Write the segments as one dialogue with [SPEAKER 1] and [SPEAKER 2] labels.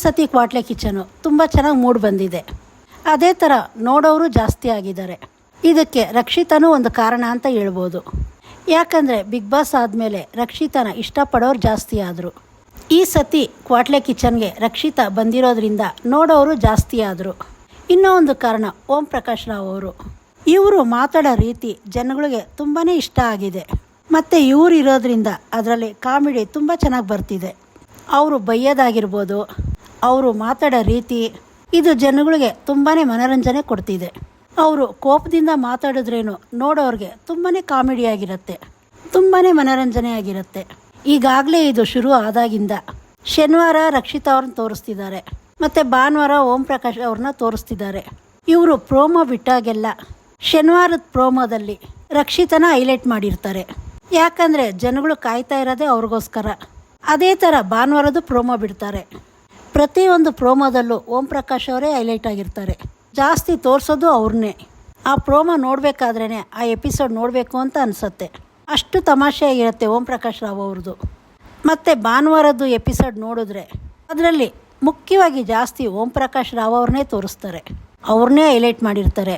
[SPEAKER 1] ಸತಿ ಕ್ವಾಟ್ಲೆ ಕಿಚನು ತುಂಬ ಚೆನ್ನಾಗಿ ಮೂಡ್ ಬಂದಿದೆ. ಅದೇ ಥರ ನೋಡೋರು ಜಾಸ್ತಿ ಆಗಿದ್ದಾರೆ. ಇದಕ್ಕೆ ರಕ್ಷಿತನೂ ಒಂದು ಕಾರಣ ಅಂತ ಹೇಳ್ಬೋದು. ಯಾಕಂದರೆ ಬಿಗ್ ಬಾಸ್ ಆದಮೇಲೆ ರಕ್ಷಿತನ ಇಷ್ಟಪಡೋರು ಜಾಸ್ತಿ ಆದರು. ಈ ಸತಿ ಕ್ವಾಟ್ಲೆ ಕಿಚನ್ಗೆ ರಕ್ಷಿತಾ ಬಂದಿರೋದ್ರಿಂದ ನೋಡೋರು ಜಾಸ್ತಿ ಆದರು. ಇನ್ನೂ ಒಂದು ಕಾರಣ ಓಂ ಪ್ರಕಾಶ್ ರಾವ್ ಅವರು. ಇವರು ಮಾತಾಡೋ ರೀತಿ ಜನಗಳಿಗೆ ತುಂಬಾ ಇಷ್ಟ ಆಗಿದೆ. ಮತ್ತು ಇವರು ಇರೋದ್ರಿಂದ ಅದರಲ್ಲಿ ಕಾಮಿಡಿ ತುಂಬ ಚೆನ್ನಾಗಿ ಬರ್ತಿದೆ. ಅವರು ಬೈಯೋದಾಗಿರ್ಬೋದು, ಅವರು ಮಾತಾಡೋ ರೀತಿ ಇದು ಜನಗಳಿಗೆ ತುಂಬಾ ಮನೋರಂಜನೆ ಕೊಡ್ತಿದೆ. ಅವರು ಕೋಪದಿಂದ ಮಾತಾಡಿದ್ರೇನು ನೋಡೋರಿಗೆ ತುಂಬಾ ಕಾಮಿಡಿಯಾಗಿರುತ್ತೆ, ತುಂಬಾ ಮನೋರಂಜನೆ ಆಗಿರುತ್ತೆ. ಈಗಾಗಲೇ ಇದು ಶುರು ಆದಾಗಿಂದ ಶನಿವಾರ ರಕ್ಷಿತಾ ಅವ್ರನ್ನ ತೋರಿಸ್ತಿದ್ದಾರೆ, ಮತ್ತು ಭಾನುವಾರ ಓಂ ಪ್ರಕಾಶ್ ಅವ್ರನ್ನ ತೋರಿಸ್ತಿದ್ದಾರೆ. ಇವರು ಪ್ರೋಮೋ ಬಿಟ್ಟಾಗೆಲ್ಲ ಶನಿವಾರದ ಪ್ರೋಮೋದಲ್ಲಿ ರಕ್ಷಿತನ ಹೈಲೈಟ್ ಮಾಡಿರ್ತಾರೆ. ಯಾಕಂದರೆ ಜನಗಳು ಕಾಯ್ತಾ ಇರೋದೇ ಅವ್ರಿಗೋಸ್ಕರ. ಅದೇ ಥರ ಭಾನುವಾರದ ಪ್ರೋಮೋ ಬಿಡ್ತಾರೆ. ಪ್ರತಿಯೊಂದು ಪ್ರೋಮೋದಲ್ಲೂ ಓಂ ಪ್ರಕಾಶ್ ಅವರೇ ಹೈಲೈಟ್ ಆಗಿರ್ತಾರೆ. ಜಾಸ್ತಿ ತೋರಿಸೋದು ಅವ್ರನ್ನೇ. ಆ ಪ್ರೋಮೋ ನೋಡಬೇಕಾದ್ರೇ ಆ ಎಪಿಸೋಡ್ ನೋಡಬೇಕು ಅಂತ ಅನಿಸುತ್ತೆ. ಅಷ್ಟು ತಮಾಷೆಯಾಗಿರುತ್ತೆ ಓಂ ಪ್ರಕಾಶ್ ರಾವ್ ಅವ್ರದ್ದು. ಮತ್ತು ಭಾನುವಾರದ್ದು ಎಪಿಸೋಡ್ ನೋಡಿದ್ರೆ ಅದರಲ್ಲಿ ಮುಖ್ಯವಾಗಿ ಜಾಸ್ತಿ ಓಂ ಪ್ರಕಾಶ್ ರಾವ್ ಅವ್ರನ್ನೇ ತೋರಿಸ್ತಾರೆ, ಅವ್ರನ್ನೇ ಹೈಲೈಟ್ ಮಾಡಿರ್ತಾರೆ.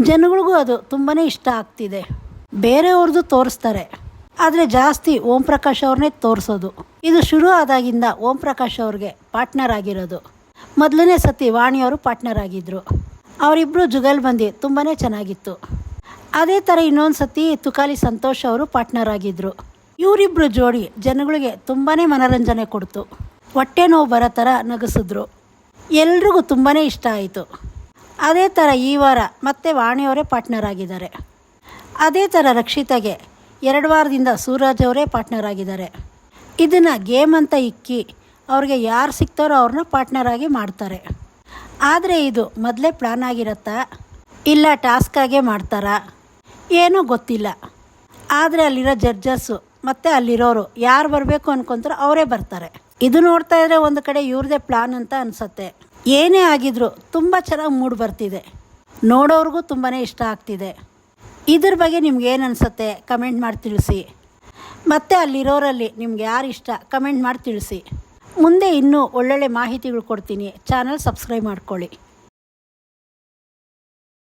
[SPEAKER 1] ಜನಗಳಿಗೂ ಅದು ತುಂಬಾ ಇಷ್ಟ ಆಗ್ತಿದೆ. ಬೇರೆಯವ್ರದ್ದು ತೋರಿಸ್ತಾರೆ, ಆದರೆ ಜಾಸ್ತಿ ಓಂ ಪ್ರಕಾಶ್ ಅವ್ರನ್ನೇ ತೋರಿಸೋದು. ಇದು ಶುರು ಆದಾಗಿಂದ ಓಂ ಪ್ರಕಾಶ್ ಅವ್ರಿಗೆ ಪಾರ್ಟ್ನರ್ ಆಗಿರೋದು. ಮೊದಲನೇ ಸತಿ ವಾಣಿಯವರು ಪಾರ್ಟ್ನರ್ ಆಗಿದ್ದರು. ಅವರಿಬ್ಬರು ಜುಗಲ್ಬಂದಿ ತುಂಬಾ ಚೆನ್ನಾಗಿತ್ತು. ಅದೇ ಥರ ಇನ್ನೊಂದು ಸತಿ ತುಕಾಲಿ ಸಂತೋಷ್ ಅವರು ಪಾರ್ಟ್ನರ್ ಆಗಿದ್ದರು. ಇವರಿಬ್ಬರು ಜೋಡಿ ಜನಗಳಿಗೆ ತುಂಬಾ ಮನೋರಂಜನೆ ಕೊಡ್ತು. ಹೊಟ್ಟೆ ನೋವು ಬರೋ ಥರ ನಗಿಸಿದ್ರು. ಎಲ್ರಿಗೂ ತುಂಬಾ ಇಷ್ಟ ಆಯಿತು. ಅದೇ ಥರ ಈ ವಾರ ಮತ್ತೆ ವಾಣಿಯವರೇ ಪಾರ್ಟ್ನರ್ ಆಗಿದ್ದಾರೆ. ಅದೇ ಥರ ರಕ್ಷಿತಾಗೆ 2 ವಾರದಿಂದ ಸೂರಜ್ ಅವರೇ ಪಾರ್ಟ್ನರ್ ಆಗಿದ್ದಾರೆ. ಇದನ್ನು ಗೇಮ್ ಅಂತ ಇಕ್ಕಿ ಅವ್ರಿಗೆ ಯಾರು ಸಿಗ್ತಾರೋ ಅವ್ರನ್ನ ಪಾರ್ಟ್ನರ್ ಆಗಿ ಮಾಡ್ತಾರೆ. ಆದರೆ ಇದು ಮೊದಲೇ ಪ್ಲ್ಯಾನ್ ಆಗಿರತ್ತಾ ಇಲ್ಲ ಟಾಸ್ಕಾಗೇ ಮಾಡ್ತಾರಾ ಏನೋ ಗೊತ್ತಿಲ್ಲ. ಆದರೆ ಅಲ್ಲಿರೋ ಜಡ್ಜಸ್ಸು ಮತ್ತು ಅಲ್ಲಿರೋರು ಯಾರು ಬರಬೇಕು ಅನ್ಕೊಂತಾರೋ ಅವರೇ ಬರ್ತಾರೆ. ಇದು ನೋಡ್ತಾ ಇದ್ರೆ ಒಂದು ಕಡೆ ಇವ್ರದೇ ಪ್ಲ್ಯಾನ್ ಅಂತ ಅನಿಸುತ್ತೆ. ಏನೇ ಆಗಿದ್ರು ತುಂಬ ಚೆನ್ನಾಗಿ ಮೂಡ್ ಬರ್ತಿದೆ, ನೋಡೋರಿಗೂ ತುಂಬಾ ಇಷ್ಟ ಆಗ್ತಿದೆ. ಇದ್ರ ಬಗ್ಗೆ ನಿಮ್ಗೆ ಏನು ಅನಿಸುತ್ತೆ ಕಮೆಂಟ್ ಮಾಡಿ ತಿಳಿಸಿ. ಮತ್ತು ಅಲ್ಲಿರೋರಲ್ಲಿ ನಿಮ್ಗೆ ಯಾರು ಇಷ್ಟ ಕಮೆಂಟ್ ಮಾಡಿ ತಿಳಿಸಿ. ಮುಂದೆ ಇನ್ನೂ ಒಳ್ಳೊಳ್ಳೆ ಮಾಹಿತಿಗಳು ಕೊಡ್ತೀನಿ. ಚಾನಲ್ ಸಬ್ಸ್ಕ್ರೈಬ್ ಮಾಡ್ಕೊಳ್ಳಿ.